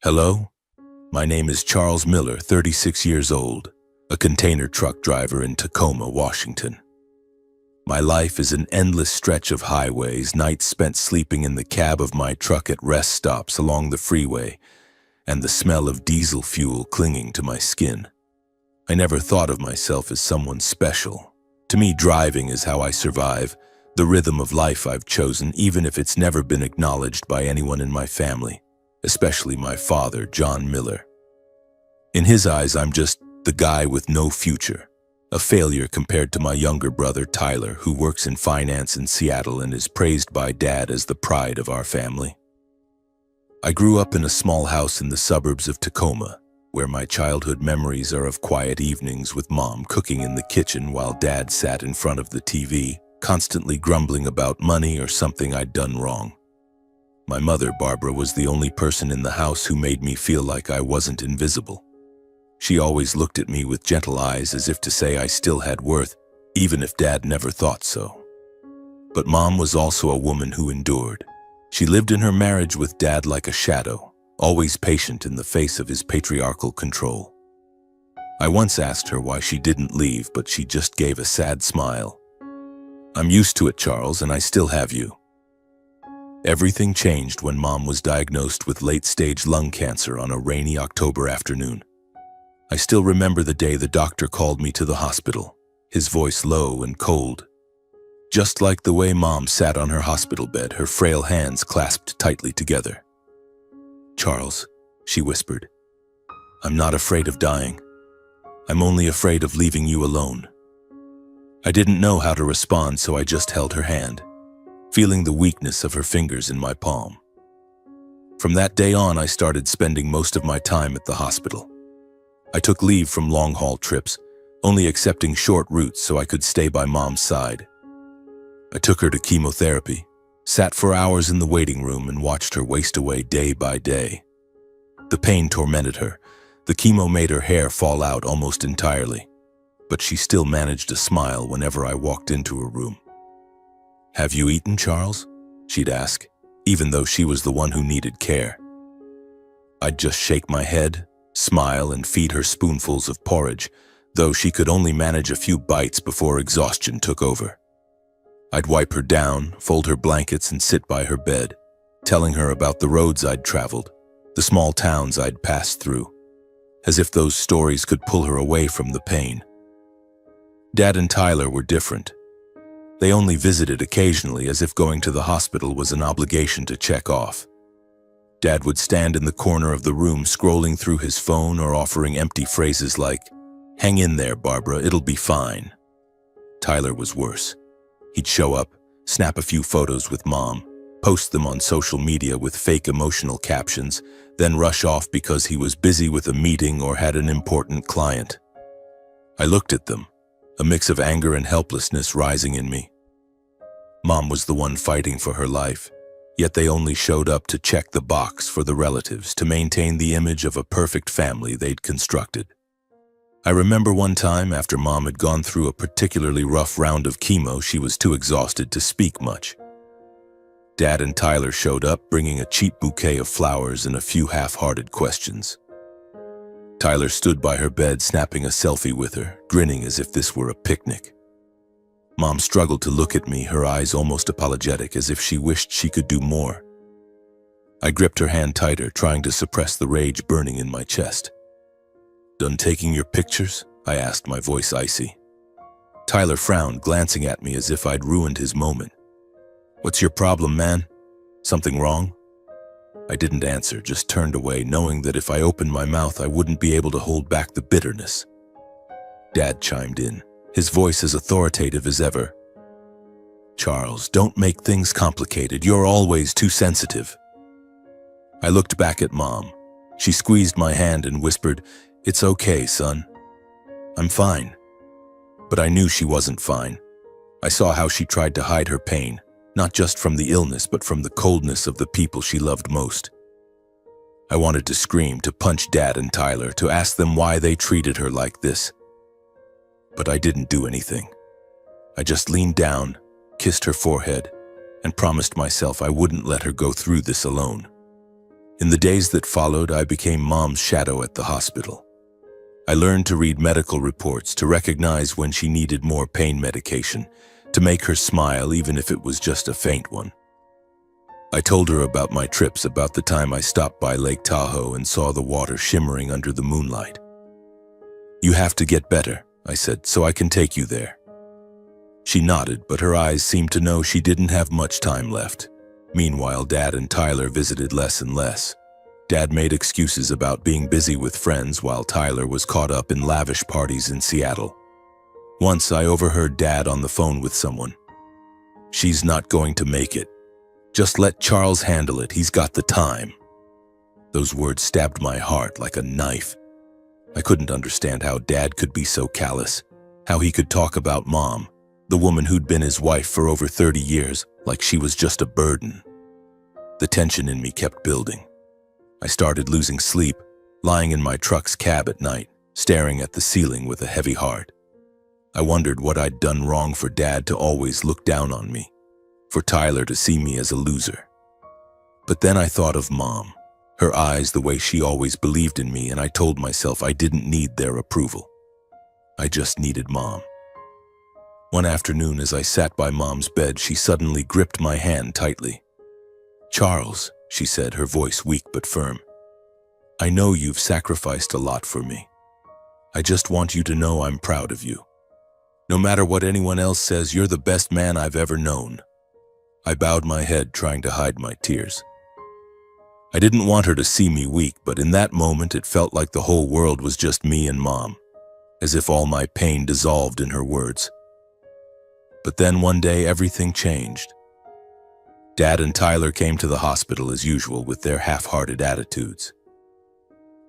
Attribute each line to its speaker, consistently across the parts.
Speaker 1: Hello? My name is Charles Miller, 36 years old, a container truck driver in Tacoma, Washington. My life is an endless stretch of highways, nights spent sleeping in the cab of my truck at rest stops along the freeway, and the smell of diesel fuel clinging to my skin. I never thought of myself as someone special. To me, driving is how I survive, the rhythm of life I've chosen, even if it's never been acknowledged by anyone in my family, especially my father, John Miller. In his eyes, I'm just the guy with no future, a failure compared to my younger brother, Tyler, who works in finance in Seattle and is praised by Dad as the pride of our family. I grew up in a small house in the suburbs of Tacoma, where my childhood memories are of quiet evenings with Mom cooking in the kitchen while Dad sat in front of the TV, constantly grumbling about money or something I'd done wrong. My mother, Barbara, was the only person in the house who made me feel like I wasn't invisible. She always looked at me with gentle eyes as if to say I still had worth, even if Dad never thought so. But Mom was also a woman who endured. She lived in her marriage with Dad like a shadow, always patient in the face of his patriarchal control. I once asked her why she didn't leave, but she just gave a sad smile. "I'm used to it, Charles, and I still have you." Everything changed when Mom was diagnosed with late-stage lung cancer on a rainy October afternoon. I still remember the day the doctor called me to the hospital, his voice low and cold. Just like the way Mom sat on her hospital bed, her frail hands clasped tightly together. "Charles," she whispered, "I'm not afraid of dying. I'm only afraid of leaving you alone." I didn't know how to respond, so I just held her hand, feeling the weakness of her fingers in my palm. From that day on, I started spending most of my time at the hospital. I took leave from long-haul trips, only accepting short routes so I could stay by Mom's side. I took her to chemotherapy, sat for hours in the waiting room and watched her waste away day by day. The pain tormented her. The chemo made her hair fall out almost entirely, but she still managed to smile whenever I walked into her room. "Have you eaten, Charles?" she'd ask, even though she was the one who needed care. I'd just shake my head, smile, and feed her spoonfuls of porridge, though she could only manage a few bites before exhaustion took over. I'd wipe her down, fold her blankets, and sit by her bed, telling her about the roads I'd traveled, the small towns I'd passed through, as if those stories could pull her away from the pain. Dad and Tyler were different. They only visited occasionally, as if going to the hospital was an obligation to check off. Dad would stand in the corner of the room scrolling through his phone or offering empty phrases like, "Hang in there, Barbara, it'll be fine." Tyler was worse. He'd show up, snap a few photos with Mom, post them on social media with fake emotional captions, then rush off because he was busy with a meeting or had an important client. I looked at them, a mix of anger and helplessness rising in me. Mom was the one fighting for her life, yet they only showed up to check the box for the relatives, to maintain the image of a perfect family they'd constructed. I remember one time, after Mom had gone through a particularly rough round of chemo, she was too exhausted to speak much. Dad and Tyler showed up, bringing a cheap bouquet of flowers and a few half-hearted questions. Tyler stood by her bed, snapping a selfie with her, grinning as if this were a picnic. Mom struggled to look at me, her eyes almost apologetic, as if she wished she could do more. I gripped her hand tighter, trying to suppress the rage burning in my chest. "Done taking your pictures?" I asked, my voice icy. Tyler frowned, glancing at me as if I'd ruined his moment. "What's your problem, man? Something wrong?" I didn't answer, just turned away, knowing that if I opened my mouth, I wouldn't be able to hold back the bitterness. Dad chimed in, his voice as authoritative as ever. "Charles, don't make things complicated. You're always too sensitive." I looked back at Mom. She squeezed my hand and whispered, "It's okay, son. I'm fine." But I knew she wasn't fine. I saw how she tried to hide her pain, not just from the illness, but from the coldness of the people she loved most. I wanted to scream, to punch Dad and Tyler, to ask them why they treated her like this. But I didn't do anything. I just leaned down, kissed her forehead, and promised myself I wouldn't let her go through this alone. In the days that followed, I became Mom's shadow at the hospital. I learned to read medical reports, to recognize when she needed more pain medication, to make her smile even if it was just a faint one. I told her about my trips, about the time I stopped by Lake Tahoe and saw the water shimmering under the moonlight. "You have to get better," I said, "so I can take you there." She nodded, but her eyes seemed to know she didn't have much time left. Meanwhile, Dad and Tyler visited less and less. Dad made excuses about being busy with friends while Tyler was caught up in lavish parties in Seattle. Once I overheard Dad on the phone with someone. "She's not going to make it. Just let Charles handle it, he's got the time." Those words stabbed my heart like a knife. I couldn't understand how Dad could be so callous, how he could talk about Mom, the woman who'd been his wife for over 30 years, like she was just a burden. The tension in me kept building. I started losing sleep, lying in my truck's cab at night, staring at the ceiling with a heavy heart. I wondered what I'd done wrong for Dad to always look down on me, for Tyler to see me as a loser. But then I thought of Mom, her eyes, the way she always believed in me, and I told myself I didn't need their approval. I just needed Mom. One afternoon, as I sat by Mom's bed, she suddenly gripped my hand tightly. "Charles," she said, her voice weak but firm, "I know you've sacrificed a lot for me. I just want you to know I'm proud of you. No matter what anyone else says, you're the best man I've ever known." I bowed my head, trying to hide my tears. I didn't want her to see me weak, but in that moment it felt like the whole world was just me and Mom, as if all my pain dissolved in her words. But then one day everything changed. Dad and Tyler came to the hospital as usual with their half-hearted attitudes.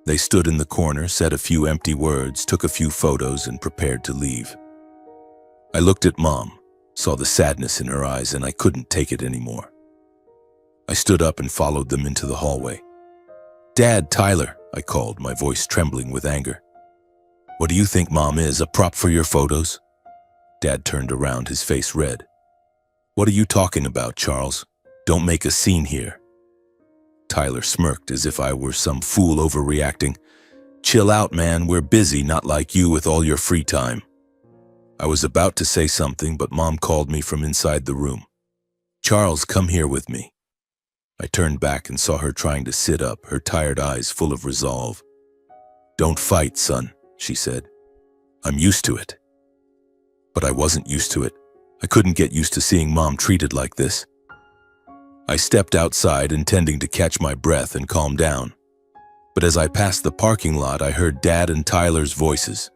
Speaker 1: They stood in the corner, said a few empty words, took a few photos, and prepared to leave. I looked at Mom, saw the sadness in her eyes, and I couldn't take it anymore. I stood up and followed them into the hallway. "Dad, Tyler," I called, my voice trembling with anger. "What do you think Mom is, a prop for your photos?" Dad turned around, his face red. "What are you talking about, Charles? Don't make a scene here." Tyler smirked as if I were some fool overreacting. "Chill out, man. We're busy, not like you with all your free time." I was about to say something, but Mom called me from inside the room. "Charles, come here with me." I turned back and saw her trying to sit up, her tired eyes full of resolve. "Don't fight, son," she said. "I'm used to it." But I wasn't used to it. I couldn't get used to seeing Mom treated like this. I stepped outside, intending to catch my breath and calm down. But as I passed the parking lot, I heard Dad and Tyler's voices.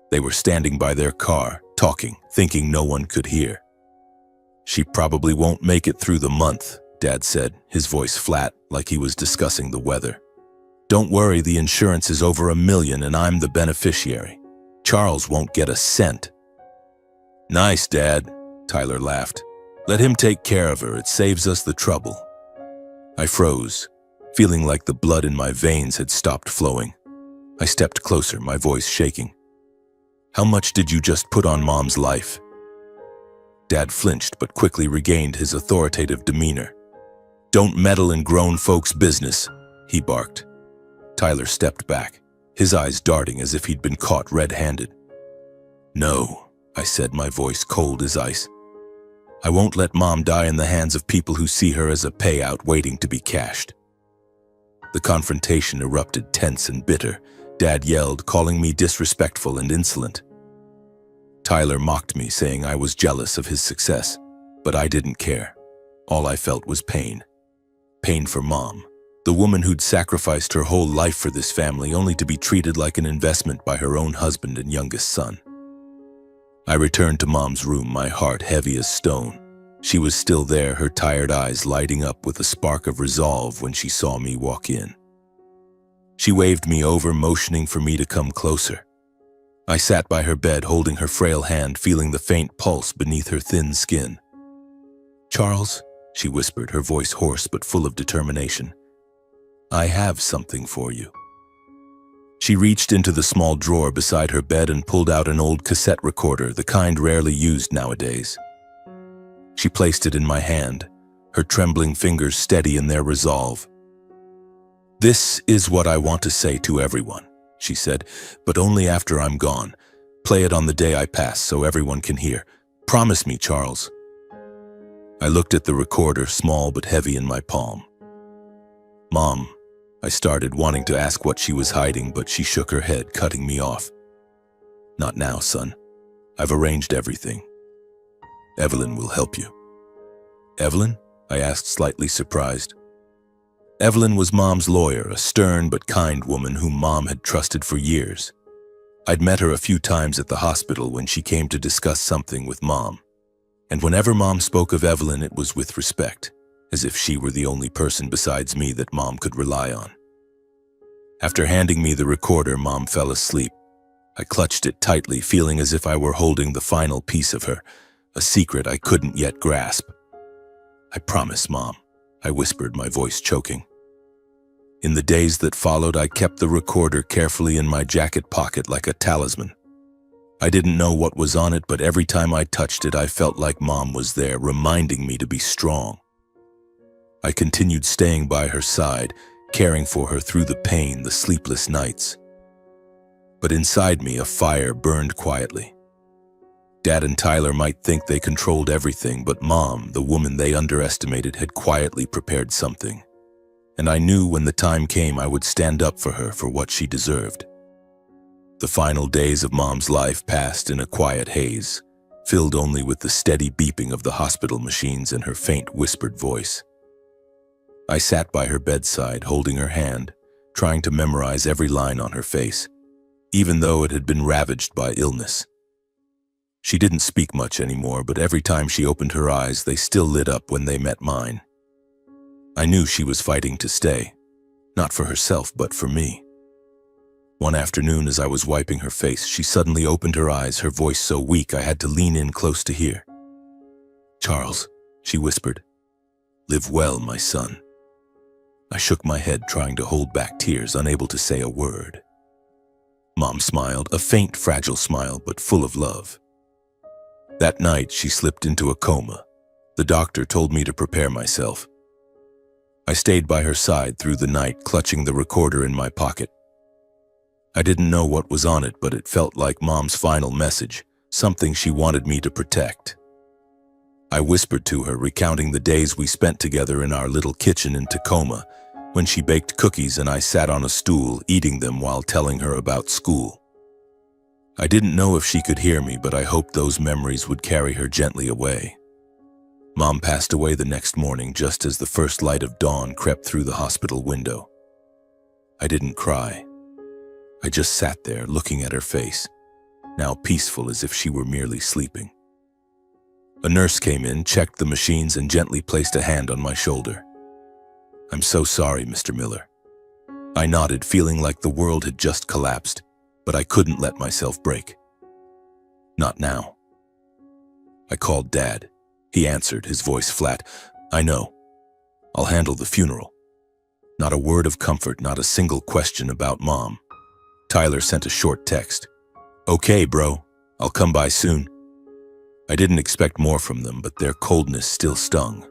Speaker 1: They were standing by their car, talking, thinking no one could hear. "She probably won't make it through the month," Dad said, his voice flat, like he was discussing the weather. "Don't worry, the insurance is over $1 million and I'm the beneficiary. Charles won't get a cent." "Nice, Dad," Tyler laughed. "Let him take care of her, it saves us the trouble." I froze, feeling like the blood in my veins had stopped flowing. I stepped closer, my voice shaking. "How much did you just put on Mom's life?" Dad flinched but quickly regained his authoritative demeanor. "Don't meddle in grown folks' business," he barked. Tyler stepped back, his eyes darting as if he'd been caught red-handed. "No," I said, my voice cold as ice. "I won't let Mom die in the hands of people who see her as a payout waiting to be cashed." The confrontation erupted tense and bitter. Dad yelled, calling me disrespectful and insolent. Tyler mocked me, saying I was jealous of his success, but I didn't care. All I felt was pain. Pain for Mom, the woman who'd sacrificed her whole life for this family only to be treated like an investment by her own husband and youngest son. I returned to Mom's room, my heart heavy as stone. She was still there, her tired eyes lighting up with a spark of resolve when she saw me walk in. She waved me over, motioning for me to come closer. I sat by her bed, holding her frail hand, feeling the faint pulse beneath her thin skin. "Charles," she whispered, her voice hoarse but full of determination, "I have something for you." She reached into the small drawer beside her bed and pulled out an old cassette recorder, the kind rarely used nowadays. She placed it in my hand, her trembling fingers steady in their resolve. "This is what I want to say to everyone," she said, "but only after I'm gone. Play it on the day I pass so everyone can hear. Promise me, Charles." I looked at the recorder, small but heavy in my palm. "Mom," I started, wanting to ask what she was hiding, but she shook her head, cutting me off. "Not now, son. I've arranged everything. Evelyn will help you." "Evelyn?" I asked, slightly surprised. Evelyn was Mom's lawyer, a stern but kind woman whom Mom had trusted for years. I'd met her a few times at the hospital when she came to discuss something with Mom. And whenever Mom spoke of Evelyn, it was with respect, as if she were the only person besides me that Mom could rely on. After handing me the recorder, Mom fell asleep. I clutched it tightly, feeling as if I were holding the final piece of her, a secret I couldn't yet grasp. "I promise, Mom," I whispered, my voice choking. In the days that followed, I kept the recorder carefully in my jacket pocket like a talisman. I didn't know what was on it, but every time I touched it, I felt like Mom was there, reminding me to be strong. I continued staying by her side, caring for her through the pain, the sleepless nights. But inside me, a fire burned quietly. Dad and Tyler might think they controlled everything, but Mom, the woman they underestimated, had quietly prepared something. And I knew when the time came, I would stand up for her for what she deserved. The final days of Mom's life passed in a quiet haze, filled only with the steady beeping of the hospital machines and her faint whispered voice. I sat by her bedside, holding her hand, trying to memorize every line on her face, even though it had been ravaged by illness. She didn't speak much anymore, but every time she opened her eyes, they still lit up when they met mine. I knew she was fighting to stay, not for herself, but for me. One afternoon, as I was wiping her face, she suddenly opened her eyes, her voice so weak I had to lean in close to hear. "Charles," she whispered, "live well, my son." I shook my head, trying to hold back tears, unable to say a word. Mom smiled, a faint, fragile smile, but full of love. That night, she slipped into a coma. The doctor told me to prepare myself. I stayed by her side through the night, clutching the recorder in my pocket. I didn't know what was on it, but it felt like Mom's final message, something she wanted me to protect. I whispered to her, recounting the days we spent together in our little kitchen in Tacoma, when she baked cookies and I sat on a stool, eating them while telling her about school. I didn't know if she could hear me, but I hoped those memories would carry her gently away. Mom passed away the next morning, just as the first light of dawn crept through the hospital window. I didn't cry. I just sat there, looking at her face, now peaceful as if she were merely sleeping. A nurse came in, checked the machines, and gently placed a hand on my shoulder. "I'm so sorry, Mr. Miller." I nodded, feeling like the world had just collapsed, but I couldn't let myself break. "Not now." I called Dad. He answered, his voice flat. "I know. I'll handle the funeral." Not a word of comfort, not a single question about Mom. Tyler sent a short text. "Okay, bro. I'll come by soon." I didn't expect more from them, but their coldness still stung.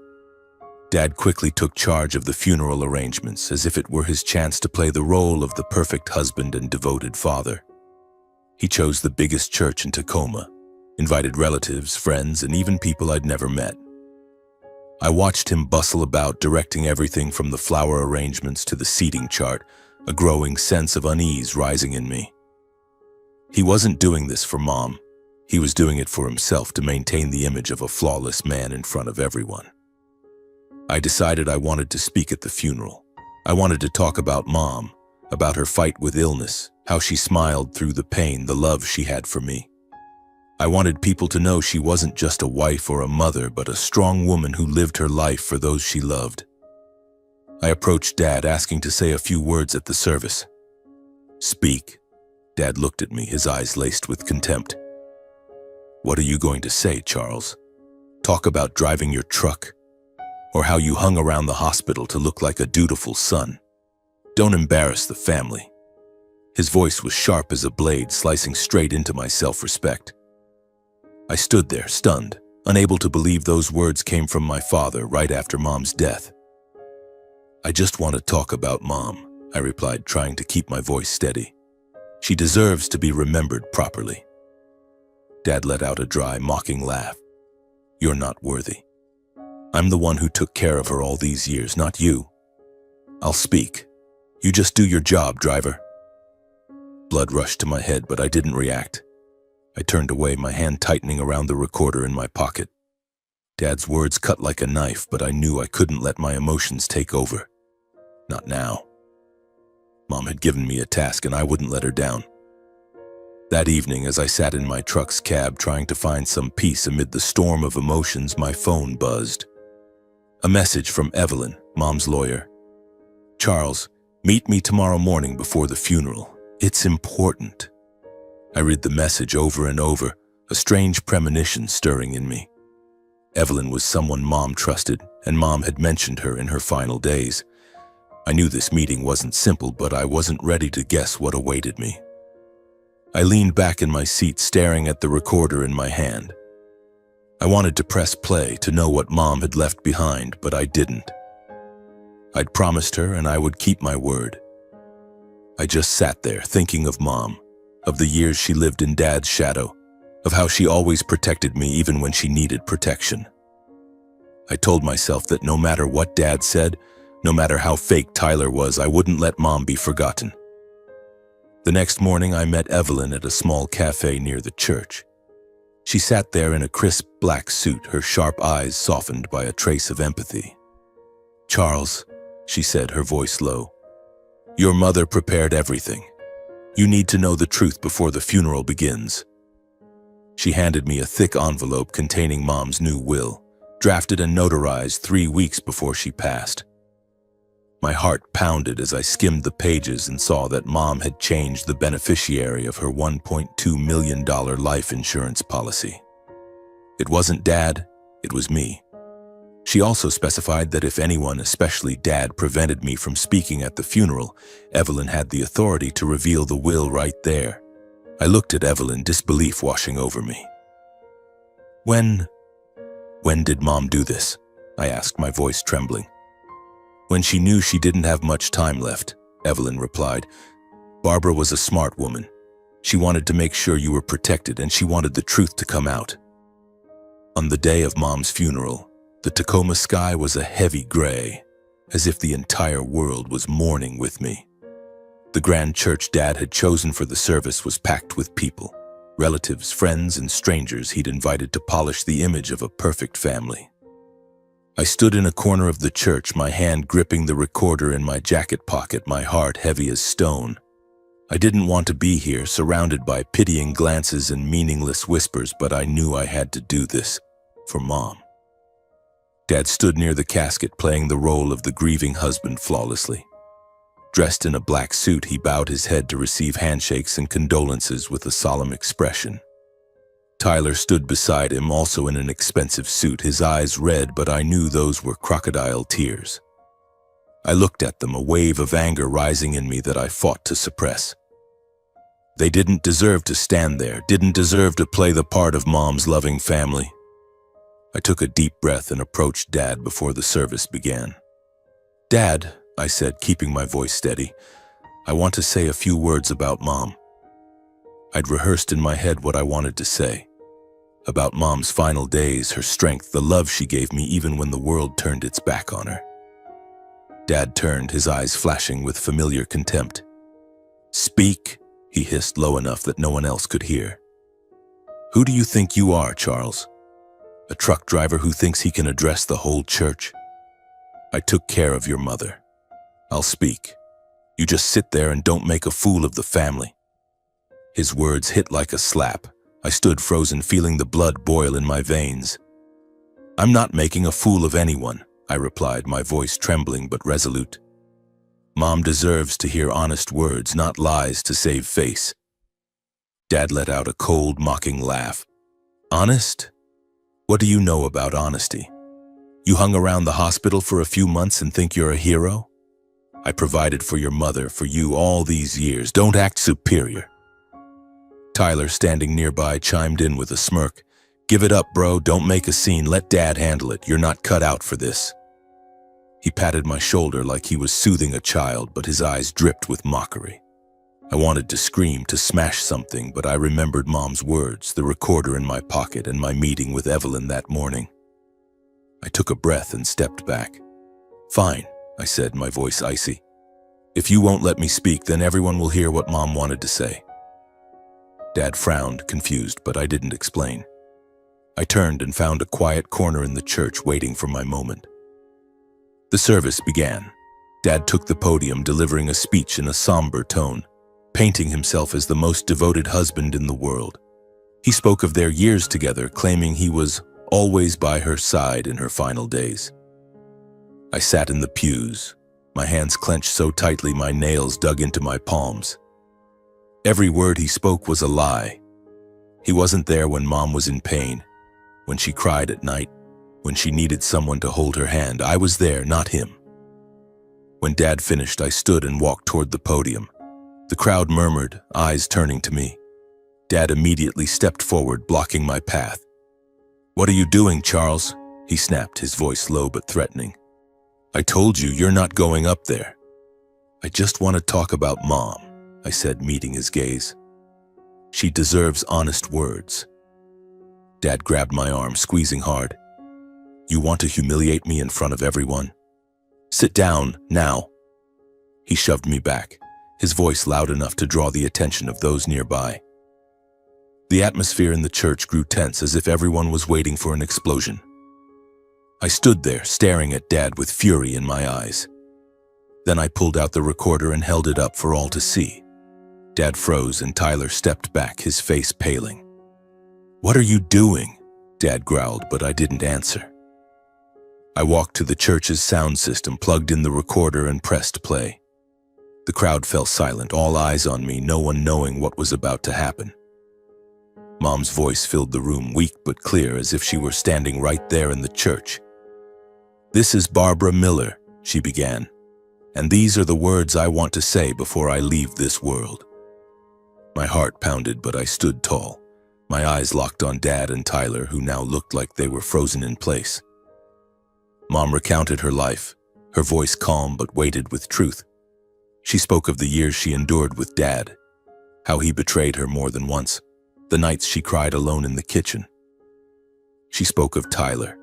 Speaker 1: Dad quickly took charge of the funeral arrangements, as if it were his chance to play the role of the perfect husband and devoted father. He chose the biggest church in Tacoma, invited relatives, friends, and even people I'd never met. I watched him bustle about, directing everything from the flower arrangements to the seating chart, a growing sense of unease rising in me. He wasn't doing this for Mom. He was doing it for himself, to maintain the image of a flawless man in front of everyone. I decided I wanted to speak at the funeral. I wanted to talk about Mom, about her fight with illness, how she smiled through the pain, the love she had for me. I wanted people to know she wasn't just a wife or a mother, but a strong woman who lived her life for those she loved. I approached Dad, asking to say a few words at the service. "Speak." Dad looked at me, his eyes laced with contempt. "What are you going to say, Charles? Talk about driving your truck? Or how you hung around the hospital to look like a dutiful son? Don't embarrass the family." His voice was sharp as a blade, slicing straight into my self-respect. I stood there, stunned, unable to believe those words came from my father right after Mom's death. "I just want to talk about Mom," I replied, trying to keep my voice steady. "She deserves to be remembered properly." Dad let out a dry, mocking laugh. "You're not worthy. I'm the one who took care of her all these years, not you. I'll speak. You just do your job, driver." Blood rushed to my head, but I didn't react. I turned away, my hand tightening around the recorder in my pocket. Dad's words cut like a knife, but I knew I couldn't let my emotions take over. Not now. Mom had given me a task, and I wouldn't let her down. That evening, as I sat in my truck's cab trying to find some peace amid the storm of emotions, my phone buzzed. A message from Evelyn, Mom's lawyer. "Charles, meet me tomorrow morning before the funeral. It's important." I read the message over and over, a strange premonition stirring in me. Evelyn was someone Mom trusted, and Mom had mentioned her in her final days. I knew this meeting wasn't simple, but I wasn't ready to guess what awaited me. I leaned back in my seat, staring at the recorder in my hand. I wanted to press play, to know what Mom had left behind, but I didn't. I'd promised her, and I would keep my word. I just sat there, thinking of Mom, of the years she lived in Dad's shadow, of how she always protected me even when she needed protection. I told myself that no matter what Dad said, no matter how fake Tyler was, I wouldn't let Mom be forgotten. The next morning, I met Evelyn at a small cafe near the church. She sat there in a crisp black suit, her sharp eyes softened by a trace of empathy. "Charles," she said, her voice low, "your mother prepared everything. You need to know the truth before the funeral begins." She handed me a thick envelope containing Mom's new will, drafted and notarized 3 weeks before she passed. My heart pounded as I skimmed the pages and saw that Mom had changed the beneficiary of her $1.2 million life insurance policy. It wasn't Dad, it was me. She also specified that if anyone, especially Dad, prevented me from speaking at the funeral, Evelyn had the authority to reveal the will right there. I looked at Evelyn, disbelief washing over me. When did Mom do this?" I asked, my voice trembling. "When she knew she didn't have much time left," Evelyn replied. "Barbara was a smart woman. She wanted to make sure you were protected, and she wanted the truth to come out." On the day of Mom's funeral, the Tacoma sky was a heavy gray, as if the entire world was mourning with me. The grand church Dad had chosen for the service was packed with people, relatives, friends, and strangers he'd invited to polish the image of a perfect family. I stood in a corner of the church, my hand gripping the recorder in my jacket pocket, my heart heavy as stone. I didn't want to be here, surrounded by pitying glances and meaningless whispers, but I knew I had to do this for Mom. Dad stood near the casket, playing the role of the grieving husband flawlessly. Dressed in a black suit, he bowed his head to receive handshakes and condolences with a solemn expression. Tyler stood beside him, also in an expensive suit, his eyes red, but I knew those were crocodile tears. I looked at them, a wave of anger rising in me that I fought to suppress. They didn't deserve to stand there, didn't deserve to play the part of Mom's loving family. I took a deep breath and approached Dad before the service began. "Dad," I said, keeping my voice steady, "I want to say a few words about Mom." I'd rehearsed in my head what I wanted to say. About Mom's final days, her strength, the love she gave me even when the world turned its back on her. Dad turned, his eyes flashing with familiar contempt. "Speak," he hissed low enough that no one else could hear. "Who do you think you are, Charles? A truck driver who thinks he can address the whole church? I took care of your mother. I'll speak. You just sit there and don't make a fool of the family." His words hit like a slap. I stood frozen, feeling the blood boil in my veins. "I'm not making a fool of anyone," I replied, my voice trembling but resolute. "Mom deserves to hear honest words, not lies to save face." Dad let out a cold, mocking laugh. "Honest? What do you know about honesty? You hung around the hospital for a few months and think you're a hero? I provided for your mother, for you, all these years. Don't act superior." Tyler, standing nearby, chimed in with a smirk. "Give it up, bro. Don't make a scene. Let Dad handle it. You're not cut out for this." He patted my shoulder like he was soothing a child, but his eyes dripped with mockery. I wanted to scream, to smash something, but I remembered Mom's words, the recorder in my pocket, and my meeting with Evelyn that morning. I took a breath and stepped back. "Fine," I said, my voice icy. "If you won't let me speak, then everyone will hear what Mom wanted to say." Dad frowned, confused, but I didn't explain. I turned and found a quiet corner in the church waiting for my moment. The service began. Dad took the podium, delivering a speech in a somber tone, painting himself as the most devoted husband in the world. He spoke of their years together, claiming he was always by her side in her final days. I sat in the pews, my hands clenched so tightly my nails dug into my palms. Every word he spoke was a lie. He wasn't there when Mom was in pain, when she cried at night, when she needed someone to hold her hand. I was there, not him. When Dad finished, I stood and walked toward the podium. The crowd murmured, eyes turning to me. Dad immediately stepped forward, blocking my path. "What are you doing, Charles?" he snapped, his voice low but threatening. "I told you, you're not going up there." "I just want to talk about Mom," I said, meeting his gaze. "She deserves honest words." Dad grabbed my arm, squeezing hard. "You want to humiliate me in front of everyone? Sit down, now." He shoved me back, his voice loud enough to draw the attention of those nearby. The atmosphere in the church grew tense, as if everyone was waiting for an explosion. I stood there, staring at Dad with fury in my eyes. Then I pulled out the recorder and held it up for all to see. Dad froze and Tyler stepped back, his face paling. "What are you doing?" Dad growled, but I didn't answer. I walked to the church's sound system, plugged in the recorder, and pressed play. The crowd fell silent, all eyes on me, no one knowing what was about to happen. Mom's voice filled the room, weak but clear, as if she were standing right there in the church. "This is Barbara Miller," she began, "and these are the words I want to say before I leave this world." My heart pounded, but I stood tall, my eyes locked on Dad and Tyler, who now looked like they were frozen in place. Mom recounted her life, her voice calm but weighted with truth. She spoke of the years she endured with Dad, how he betrayed her more than once, the nights she cried alone in the kitchen. She spoke of Tyler,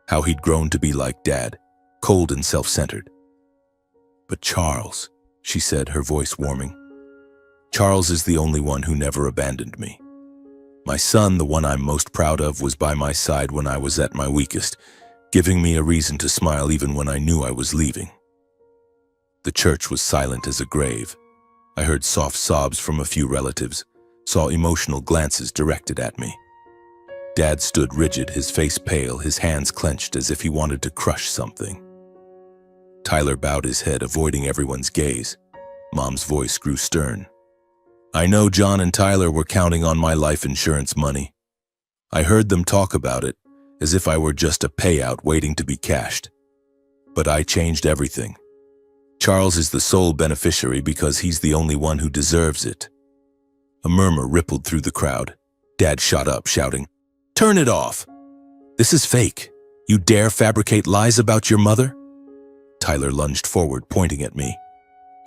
Speaker 1: how he'd grown to be like Dad, cold and self-centered. "But Charles," she said, her voice warming. "Charles is the only one who never abandoned me. My son, the one I'm most proud of, was by my side when I was at my weakest, giving me a reason to smile even when I knew I was leaving." The church was silent as a grave. I heard soft sobs from a few relatives, saw emotional glances directed at me. Dad stood rigid, his face pale, his hands clenched as if he wanted to crush something. Tyler bowed his head, avoiding everyone's gaze. Mom's voice grew stern. "I know John and Tyler were counting on my life insurance money. I heard them talk about it, as if I were just a payout waiting to be cashed. But I changed everything. Charles is the sole beneficiary because he's the only one who deserves it." A murmur rippled through the crowd. Dad shot up, shouting, "Turn it off! This is fake. You dare fabricate lies about your mother?" Tyler lunged forward, pointing at me.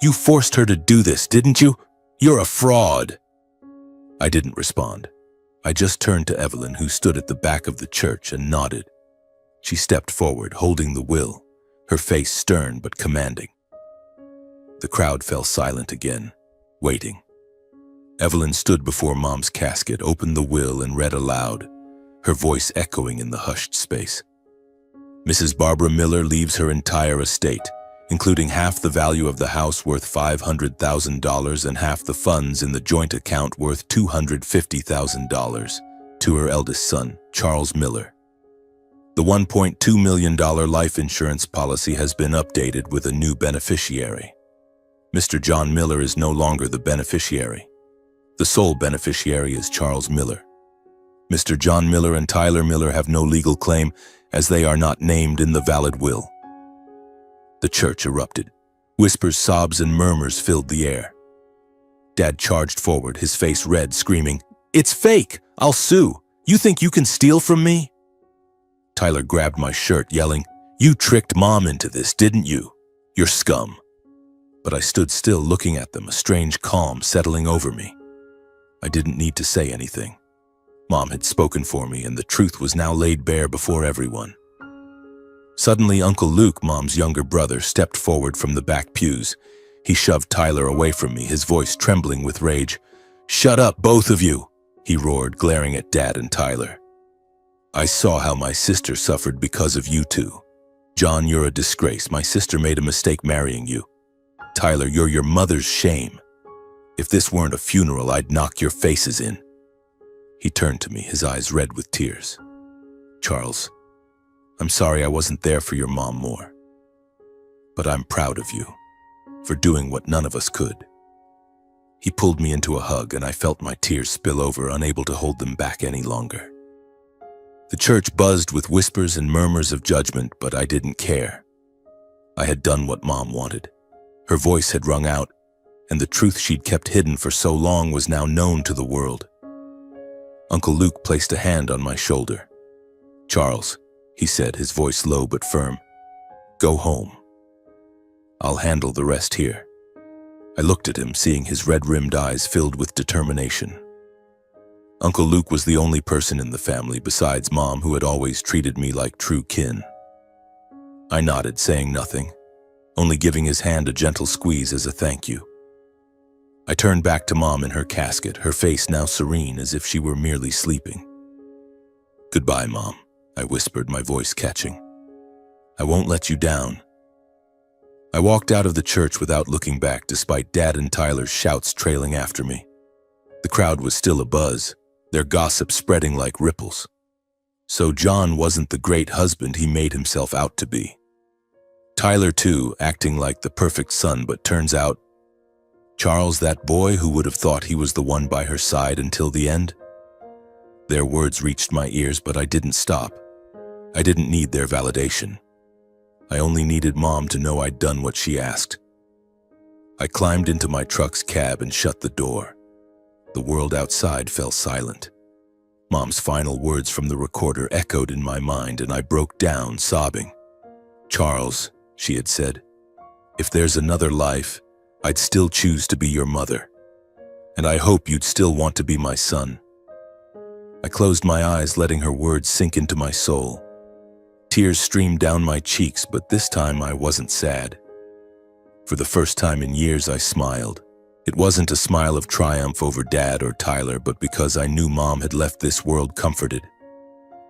Speaker 1: "You forced her to do this, didn't you? You're a fraud!" I didn't respond. I just turned to Evelyn, who stood at the back of the church, and nodded. She stepped forward, holding the will, her face stern but commanding. The crowd fell silent again, waiting. Evelyn stood before Mom's casket, opened the will, and read aloud, her voice echoing in the hushed space. "Mrs. Barbara Miller leaves her entire estate, including half the value of the house worth $500,000 and half the funds in the joint account worth $250,000, to her eldest son, Charles Miller. The $1.2 million life insurance policy has been updated with a new beneficiary. Mr. John Miller is no longer the beneficiary. The sole beneficiary is Charles Miller. Mr. John Miller and Tyler Miller have no legal claim, as they are not named in the valid will." The church erupted. Whispers, sobs, and murmurs filled the air. Dad charged forward, his face red, screaming, "It's fake! I'll sue! You think you can steal from me?" Tyler grabbed my shirt, yelling, You tricked Mom into this, didn't you? You're scum." But I stood still looking at them, a strange calm settling over me. I didn't need to say anything. Mom had spoken for me, and the truth was now laid bare before everyone. Suddenly, Uncle Luke, Mom's younger brother, stepped forward from the back pews. He shoved Tyler away from me, his voice trembling with rage. "Shut up, both of you!" he roared, glaring at Dad and Tyler. "I saw how my sister suffered because of you two. John, you're a disgrace. My sister made a mistake marrying you. Tyler, you're your mother's shame. If this weren't a funeral, I'd knock your faces in." He turned to me, his eyes red with tears. "Charles, I'm sorry I wasn't there for your mom more. But I'm proud of you for doing what none of us could." He pulled me into a hug, and I felt my tears spill over, unable to hold them back any longer. The church buzzed with whispers and murmurs of judgment, but I didn't care. I had done what Mom wanted. Her voice had rung out, and the truth she'd kept hidden for so long was now known to the world. Uncle Luke placed a hand on my shoulder. "Charles," he said, his voice low but firm, "go home. I'll handle the rest here." I looked at him, seeing his red-rimmed eyes filled with determination. Uncle Luke was the only person in the family besides Mom who had always treated me like true kin. I nodded, saying nothing, only giving his hand a gentle squeeze as a thank you. I turned back to Mom in her casket, her face now serene as if she were merely sleeping. "Goodbye, Mom," I whispered, my voice catching. "I won't let you down." I walked out of the church without looking back, despite Dad and Tyler's shouts trailing after me. The crowd was still abuzz, their gossip spreading like ripples. So John wasn't the great husband he made himself out to be. Tyler, too, acting like the perfect son, but turns out, Charles, that boy who would have thought he was the one by her side until the end? Their words reached my ears, but I didn't stop. I didn't need their validation. I only needed Mom to know I'd done what she asked. I climbed into my truck's cab and shut the door. The world outside fell silent. Mom's final words from the recorder echoed in my mind, and I broke down, sobbing. "Charles," she had said, "if there's another life, I'd still choose to be your mother. And I hope you'd still want to be my son." I closed my eyes, letting her words sink into my soul. Tears streamed down my cheeks, but this time I wasn't sad. For the first time in years, I smiled. It wasn't a smile of triumph over Dad or Tyler, but because I knew Mom had left this world comforted,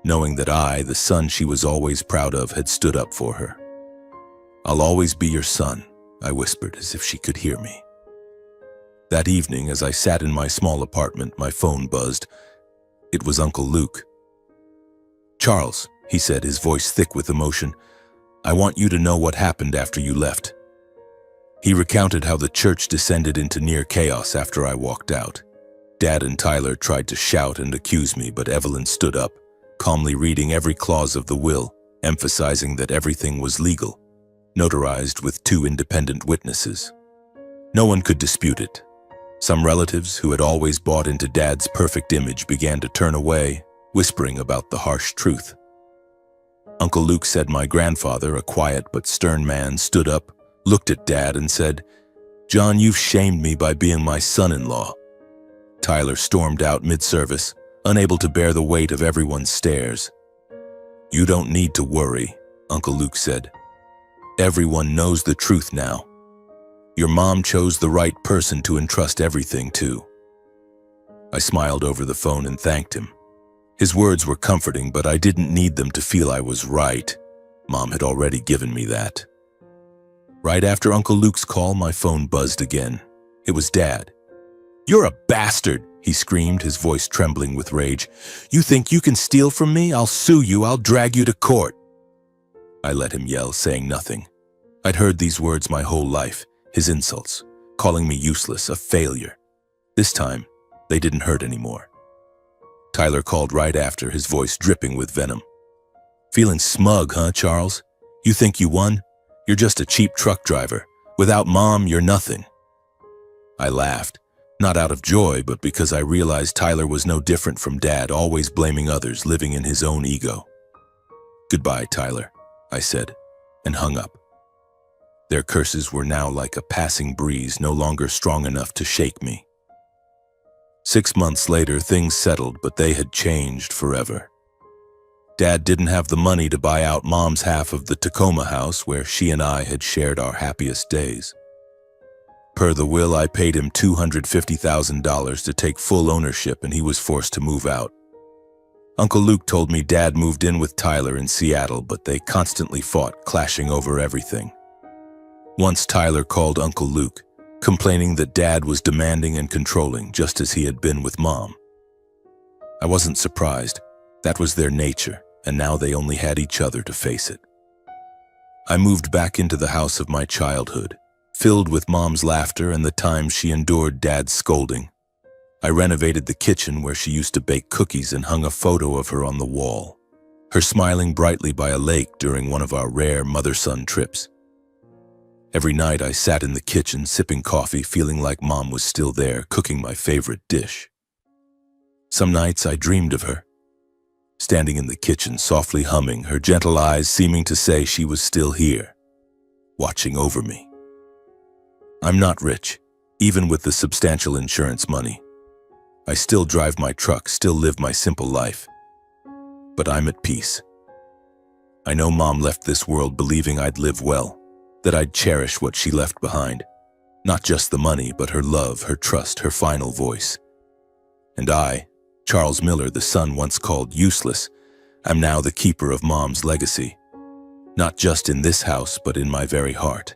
Speaker 1: knowing that I, the son she was always proud of, had stood up for her. "I'll always be your son," I whispered as if she could hear me. That evening, as I sat in my small apartment, my phone buzzed. It was Uncle Luke. "Charles," he said, his voice thick with emotion, "I want you to know what happened after you left." He recounted how the church descended into near chaos after I walked out. Dad and Tyler tried to shout and accuse me, but Evelyn stood up, calmly reading every clause of the will, emphasizing that everything was legal, notarized with 2 independent witnesses. No one could dispute it. Some relatives who had always bought into Dad's perfect image began to turn away, whispering about the harsh truth. Uncle Luke said my grandfather, a quiet but stern man, stood up, looked at Dad and said, "John, you've shamed me by being my son-in-law." Tyler stormed out mid-service, unable to bear the weight of everyone's stares. "You don't need to worry," Uncle Luke said. "Everyone knows the truth now. Your mom chose the right person to entrust everything to." I smiled over the phone and thanked him. His words were comforting, but I didn't need them to feel I was right. Mom had already given me that. Right after Uncle Luke's call, my phone buzzed again. It was Dad. "You're a bastard," he screamed, his voice trembling with rage. "You think you can steal from me? I'll sue you. I'll drag you to court." I let him yell, saying nothing. I'd heard these words my whole life, his insults, calling me useless, a failure. This time, they didn't hurt anymore. Tyler called right after, his voice dripping with venom. "Feeling smug, huh, Charles? You think you won? You're just a cheap truck driver. Without Mom, you're nothing." I laughed, not out of joy, but because I realized Tyler was no different from Dad, always blaming others, living in his own ego. "Goodbye, Tyler," I said, and hung up. Their curses were now like a passing breeze, no longer strong enough to shake me. 6 months later, things settled, but they had changed forever. Dad didn't have the money to buy out Mom's half of the Tacoma house where she and I had shared our happiest days. Per the will, I paid him $250,000 to take full ownership, and he was forced to move out. Uncle Luke told me Dad moved in with Tyler in Seattle, but they constantly fought, clashing over everything. Once Tyler called Uncle Luke, complaining that Dad was demanding and controlling, just as he had been with Mom. I wasn't surprised. That was their nature, and now they only had each other to face it. I moved back into the house of my childhood, filled with Mom's laughter and the times she endured Dad's scolding. I renovated the kitchen where she used to bake cookies and hung a photo of her on the wall, her smiling brightly by a lake during one of our rare mother-son trips. Every night I sat in the kitchen sipping coffee, feeling like Mom was still there, cooking my favorite dish. Some nights I dreamed of her, standing in the kitchen, softly humming, her gentle eyes seeming to say she was still here, watching over me. I'm not rich, even with the substantial insurance money. I still drive my truck, still live my simple life. But I'm at peace. I know Mom left this world believing I'd live well, that I'd cherish what she left behind. Not just the money, but her love, her trust, her final voice. And I, Charles Miller, the son once called useless, am now the keeper of Mom's legacy. Not just in this house, but in my very heart.